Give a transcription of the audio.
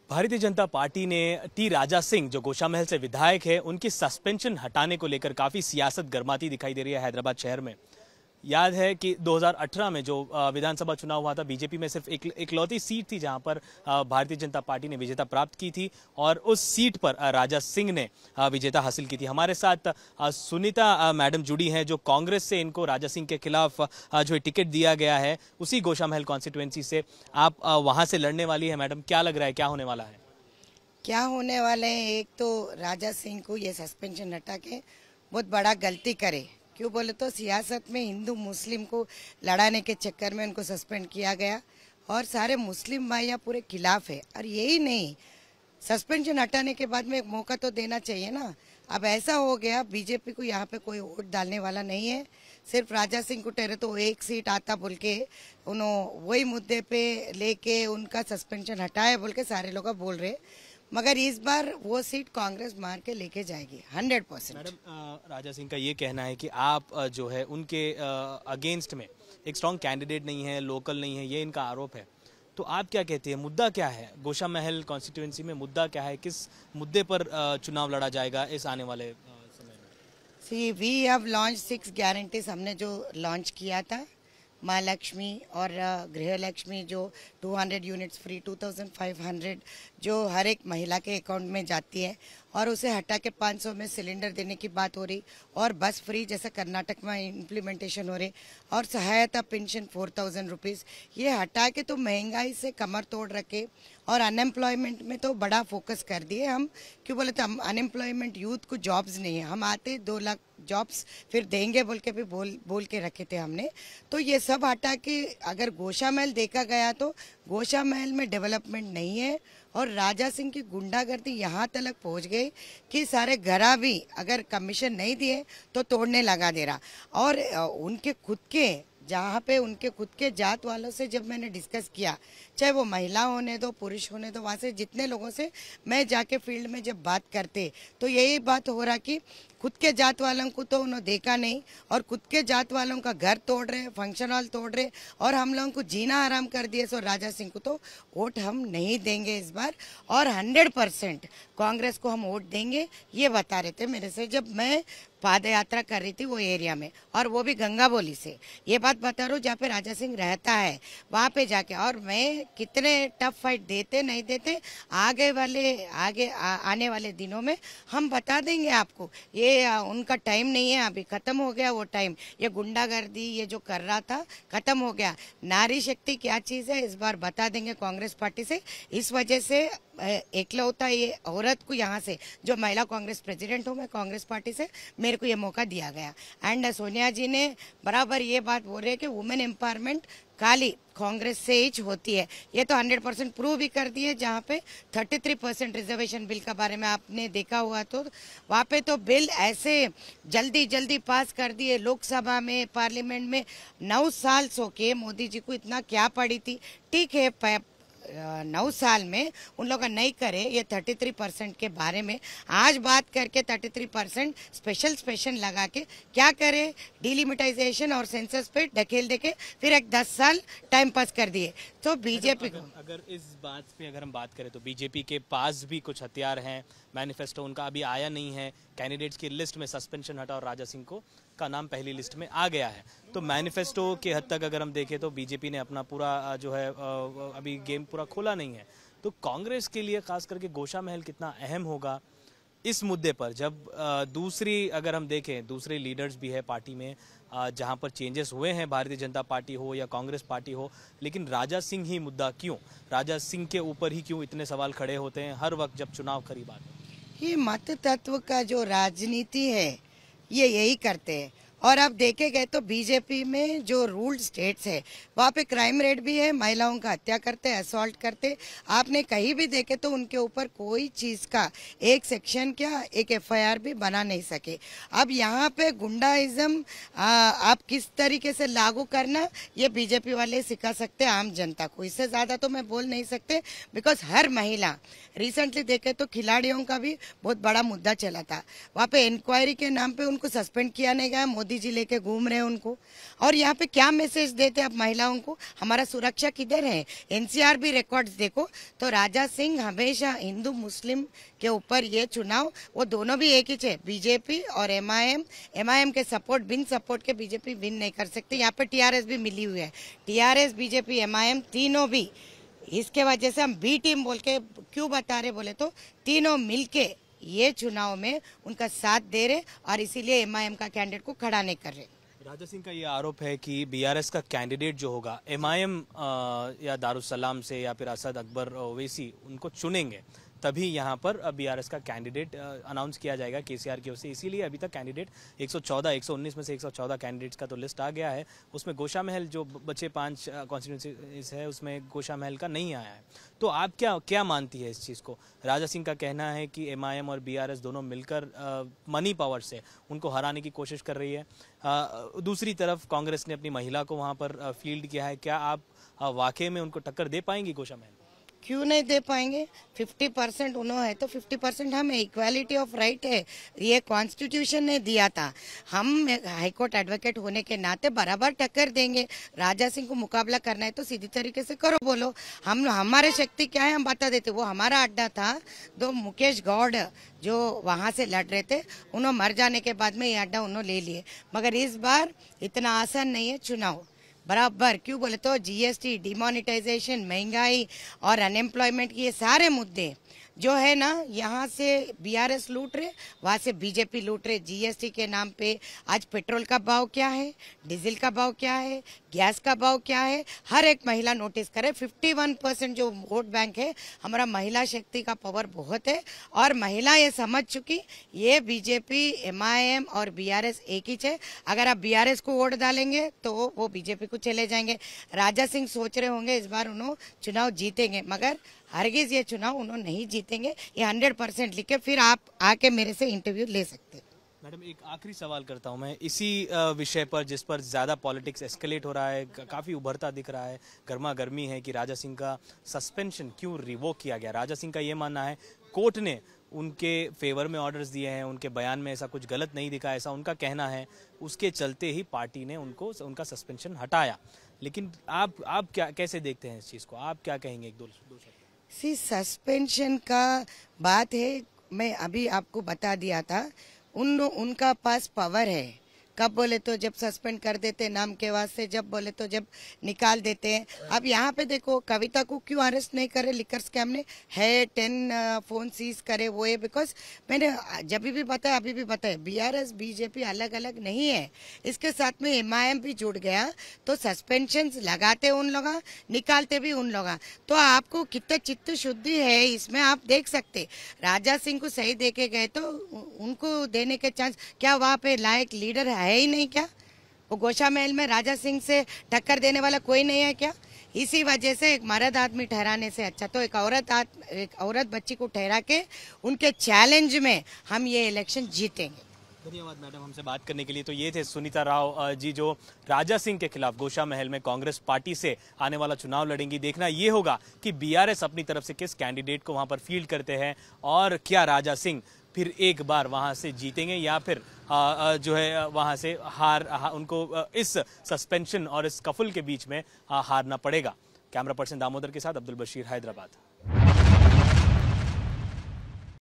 Bharatiya Janata party ने T Raja Singh जो गोशामहल से विधायक है उनकी सस्पेंशन हटाने को लेकर काफी सियासत गर्माती दिखाई दे रही है हैदराबाद शहर में। याद है कि 2018 में जो विधानसभा चुनाव हुआ था, बीजेपी में सिर्फ इकलौती सीट थी जहां पर भारतीय जनता पार्टी ने विजेता प्राप्त की थी और उस सीट पर राजा सिंह ने विजेता हासिल की थी। हमारे साथ सुनीता मैडम जुड़ी हैं जो कांग्रेस से इनको राजा सिंह के खिलाफ जो टिकट दिया गया है उसी गोशामहल कॉन्स्टिट्यूएंसी से। आप वहां से लड़ने वाली है मैडम, क्या लग रहा है, क्या होने वाला है? क्या होने वाले हैं, एक तो राजा सिंह को ये सस्पेंशन हटा के बहुत बड़ा गलती करे। क्यों बोले तो सियासत में हिंदू मुस्लिम को लड़ाने के चक्कर में उनको सस्पेंड किया गया और सारे मुस्लिम भाइयाँ पूरे खिलाफ है। और यही नहीं, सस्पेंशन हटाने के बाद में एक मौका तो देना चाहिए ना। अब ऐसा हो गया, बीजेपी को यहाँ पे कोई वोट डालने वाला नहीं है। सिर्फ राजा सिंह को ठहरे तो एक सीट आता बोल के उन्होंने वही मुद्दे पे लेके उनका सस्पेंशन हटाया बोल के सारे लोग बोल रहे, मगर इस बार वो सीट कांग्रेस मार के लेके जाएगी 100%। मैडम, राजा सिंह का ये कहना है कि आप जो है उनके अगेंस्ट में एक स्ट्रॉन्ग कैंडिडेट नहीं है, लोकल नहीं है, ये इनका आरोप है। तो आप क्या कहते हैं, मुद्दा क्या है? गोशामहल कॉन्स्टिट्यूएंसी में मुद्दा क्या है? किस मुद्दे पर चुनाव लड़ा जाएगा इस आने वाले समय में? सी वी हैव लॉन्च 6 गारंटीज, हमने जो लॉन्च किया था, माँ लक्ष्मी और गृह लक्ष्मी जो 200 यूनिट्स फ्री, 2500 जो हर एक महिला के अकाउंट में जाती है, और उसे हटा के 500 में सिलेंडर देने की बात हो रही, और बस फ्री जैसे कर्नाटक में इम्प्लीमेंटेशन हो रही, और सहायता पेंशन 4000 रुपीज़, ये हटा के तो महंगाई से कमर तोड़ रखे और अनएम्प्लॉयमेंट में तो बड़ा फोकस कर दिए हम। क्यों बोले तो हम अनएम्प्लॉयमेंट यूथ को जॉब्स नहीं है, हम आते 2 लाख जॉब्स फिर देंगे बोल के भी बोल के रखे थे हमने। तो ये सब हटा के अगर गोशामहल देखा गया तो गोशामहल में डेवलपमेंट नहीं है, और राजा सिंह की गुंडागर्दी यहाँ तक पहुँच गई कि सारे घरा भी अगर कमीशन नहीं दिए तो तोड़ने लगा दे रहा। और उनके खुद के जहाँ पे उनके खुद के जात वालों से जब मैंने डिस्कस किया, चाहे वो महिला होने दो पुरुष होने दो, वहाँ से जितने लोगों से मैं जाके फील्ड में जब बात करते तो यही बात हो रहा कि खुद के जात वालों को तो उन्होंने देखा नहीं, और खुद के जात वालों का घर तोड़ रहे, फंक्शन हॉल तोड़ रहे, और हम लोगों को जीना आराम कर दिए। सो राजा सिंह को तो वोट हम नहीं देंगे इस बार, और 100% कांग्रेस को हम वोट देंगे, ये बता रहे थे मेरे से जब मैं पाद यात्रा कर रही थी वो एरिया में, और वो भी गंगाबोली से। ये बात बता रहा हूँ जहाँ पे राजा सिंह रहता है वहाँ पे जाके, और मैं कितने टफ फाइट देते नहीं देते आने वाले दिनों में हम बता देंगे आपको। ये उनका टाइम नहीं है, अभी खत्म हो गया वो टाइम। ये गुंडागर्दी ये जो कर रहा था खत्म हो गया। नारी शक्ति क्या चीज है इस बार बता देंगे कांग्रेस पार्टी से। इस वजह से एकलौता ये औरत को यहाँ से जो महिला कांग्रेस प्रेसिडेंट हूँ मैं कांग्रेस पार्टी से, मेरे को ये मौका दिया गया। एंड सोनिया जी ने बराबर ये बात बोल रहे हैं कि वुमेन एम्पावरमेंट खाली कांग्रेस से ही होती है, ये तो 100% प्रूव भी कर दिए। जहाँ पे 33% रिजर्वेशन बिल के बारे में आपने देखा हुआ तो वहाँ पे तो बिल ऐसे जल्दी पास कर दिए लोकसभा में, पार्लियामेंट में। 9 साल सो के मोदी जी को इतना क्या पड़ी थी, ठीक है 9 साल में उन लोग नहीं करे। ये 33% के बारे में आज बात करके 33% स्पेशल लगा के क्या करे, डिलिमिटाइजेशन और सेंसस पे ढकेल देके फिर एक 10 साल टाइम पास कर दिए। तो बीजेपी को अगर इस बात पे अगर हम बात करें तो बीजेपी के पास भी कुछ हथियार हैं, मैनिफेस्टो उनका अभी आया नहीं है, कैंडिडेट्स की लिस्ट में सस्पेंशन हटा और राजा सिंह का नाम पहली लिस्ट में आ गया है। तो मैनिफेस्टो के हद तक अगर हम देखें तो बीजेपी ने अपना पूरा जो है अभी गेम पूरा खोला नहीं है। तो कांग्रेस के लिए खास करके गोशामहल कितना अहम होगा इस मुद्दे पर, जब दूसरी अगर हम देखें दूसरे लीडर्स भी है पार्टी में जहां पर चेंजेस हुए हैं, भारतीय जनता पार्टी हो या कांग्रेस पार्टी हो, लेकिन राजा सिंह ही मुद्दा क्यों, राजा सिंह के ऊपर ही क्यों इतने सवाल खड़े होते हैं हर वक्त जब चुनाव करीब आते हैं? ये मत तत्व का जो राजनीति है ये यही करते हैं। और अब देखे गए तो बीजेपी में जो रूल्ड स्टेट्स है वहाँ पे क्राइम रेट भी है, महिलाओं का हत्या करते, असॉल्ट करते। आपने कहीं भी देखे तो उनके ऊपर कोई चीज का एक सेक्शन क्या एक एफआईआर भी बना नहीं सके। अब यहाँ पे गुंडाइज्म आप किस तरीके से लागू करना ये बीजेपी वाले सिखा सकते आम जनता को, इससे ज्यादा तो मैं बोल नहीं सकते। बिकॉज हर महिला रिसेंटली देखे तो खिलाड़ियों का भी बहुत बड़ा मुद्दा चला था, वहाँ पे इंक्वायरी के नाम पे उनको सस्पेंड किया नहीं गया। मोदी जी लेके घूम रहे हैं उनको। और यहाँ पे क्या मैसेज देते हैं आप महिलाओं को, हमारा सुरक्षा किधर है? एनसीआर भी रिकॉर्ड्स देखो तो राजा सिंह हमेशा हिंदू मुस्लिम के ऊपर ये चुनाव, वो दोनों भी एक ही है, बीजेपी और एमआईएम के सपोर्ट, बिन सपोर्ट के बीजेपी विन नहीं कर सकती। यहाँ पे टीआरएस भी मिली हुई है, टीआरएस बीजेपी एमआईएम तीनों भी। इसके वजह से हम बी टीम बोल के क्यों बता रहे बोले तो तीनों मिलके ये चुनाव में उनका साथ दे रहे और इसीलिए एमआईएम का कैंडिडेट को खड़ा नहीं कर रहे। राजा सिंह का ये आरोप है कि बीआरएस का कैंडिडेट जो होगा एमआईएम या दारुसलाम से या फिर असद अकबर ओवैसी उनको चुनेंगे, तभी यहाँ पर बीआरएस का कैंडिडेट अनाउंस किया जाएगा केसीआर की ओर से। इसीलिए अभी तक कैंडिडेट 119 में से 114 कैंडिडेट्स का तो लिस्ट आ गया है। उसमें गोशा महल जो बचे 5 कॉन्स्टिट्यूंसीज है उसमें गोशा महल का नहीं आया है। तो आप क्या मानती है इस चीज़ को? राजा सिंह का कहना है कि एमआईएम और बीआरएस दोनों मिलकर मनी पावर से उनको हराने की कोशिश कर रही है। दूसरी तरफ कांग्रेस ने अपनी महिला को वहाँ पर फील्ड किया है। क्या आप वाकई में उनको टक्कर दे पाएंगी गोशा महल? क्यों नहीं दे पाएंगे? 50% उन्होंने है तो 50% हमें। इक्वालिटी ऑफ राइट है, ये कॉन्स्टिट्यूशन ने दिया था। हम हाईकोर्ट एडवोकेट होने के नाते बराबर टक्कर देंगे। राजा सिंह को मुकाबला करना है तो सीधी तरीके से करो, बोलो। हम हमारे शक्ति क्या है हम बता देते। वो हमारा अड्डा था, दो मुकेश गौड़ जो वहां से लड़ रहे थे, उन्होंने मर जाने के बाद में ये अड्डा उन्होंने ले लिए। मगर इस बार इतना आसान नहीं है चुनाव। बराबर क्यों बोले तो जीएसटी, डिमोनेटाइजेशन, महंगाई और अनएम्प्लॉयमेंट की ये सारे मुद्दे जो है ना, यहाँ से बीआरएस लूट रहे, वहाँ से बीजेपी लूट रहे। जीएसटी के नाम पे आज पेट्रोल का भाव क्या है, डीजल का भाव क्या है, गैस का भाव क्या है, हर एक महिला नोटिस करे। 51% जो वोट बैंक है, हमारा महिला शक्ति का पावर बहुत है और महिला ये समझ चुकी, ये बीजेपी, एमआईएम और बीआरएस एक ही है। अगर आप बीआरएस को वोट डालेंगे तो वो बीजेपी को चले जाएंगे। राजा सिंह सोच रहे होंगे इस बार उन्होंने चुनाव जीतेंगे, मगर हरगिज ये चुनाव उन्होंने नहीं जीतेंगे। ये 100% लिखे, फिर आप आके मेरे से इंटरव्यू ले सकते हैं। मैडम एक आखिरी सवाल करता हूं मैं इसी विषय पर, जिस पर ज़्यादा पॉलिटिक्स एस्केलेट हो रहा है, काफ़ी उभरता दिख रहा है, गर्मा गर्मी है कि राजा सिंह का सस्पेंशन क्यों रिवोक किया गया। राजा सिंह का ये मानना है कोर्ट ने उनके फेवर में ऑर्डर्स दिए हैं, उनके बयान में ऐसा कुछ गलत नहीं दिखा, ऐसा उनका कहना है। उसके चलते ही पार्टी ने उनका सस्पेंशन हटाया। लेकिन आप क्या कैसे देखते हैं इस चीज़ को? आप क्या कहेंगे? एक दो सस्पेंशन का बात है, मैं अभी आपको बता दिया था। उनका पास पावर है, कब बोले तो जब सस्पेंड कर देते नाम के वास्ते, जब बोले तो जब निकाल देते हैं। अब यहाँ पे देखो कविता को क्यों अरेस्ट नहीं करे, लिकर स्कैम ने है 10 फोन सीज करे वो है। बिकॉज मैंने जब भी बताया अभी भी बताया, बीआरएस बीजेपी अलग अलग नहीं है, इसके साथ में एमआईएम भी जुड़ गया। तो सस्पेंशन लगाते उन लोग, निकालते भी उन लोग। तो आपको कितना चित्त शुद्धि है इसमें आप देख सकते। राजा सिंह को सही देके गए तो उनको देने के चांस, क्या वहाँ पे लायक लीडर है ही नहीं क्या? वो गोशा महल में राजा सिंह से टक्कर देने वाला कोई नहीं है क्या? इसी वजह से एक मर्द आदमी ठहराने से अच्छा तो एक औरत बच्ची को ठहरा के उनके चैलेंज में हम ये इलेक्शन जीतेंगे। धन्यवाद मैडम हमसे बात करने के लिए। तो ये थे सुनीता राव जी जो राजा सिंह के खिलाफ गोशा महल में कांग्रेस पार्टी से आने वाला चुनाव लड़ेंगी। देखना ये होगा कि बीआरएस अपनी तरफ से किस कैंडिडेट को वहां पर फील्ड करते हैं और क्या राजा सिंह फिर एक बार वहां से जीतेंगे या फिर जो है वहां से उनको इस सस्पेंशन और इस कफुल के बीच में हारना पड़ेगा। कैमरा पर्सन दामोदर के साथ अब्दुल बशीर, हैदराबाद।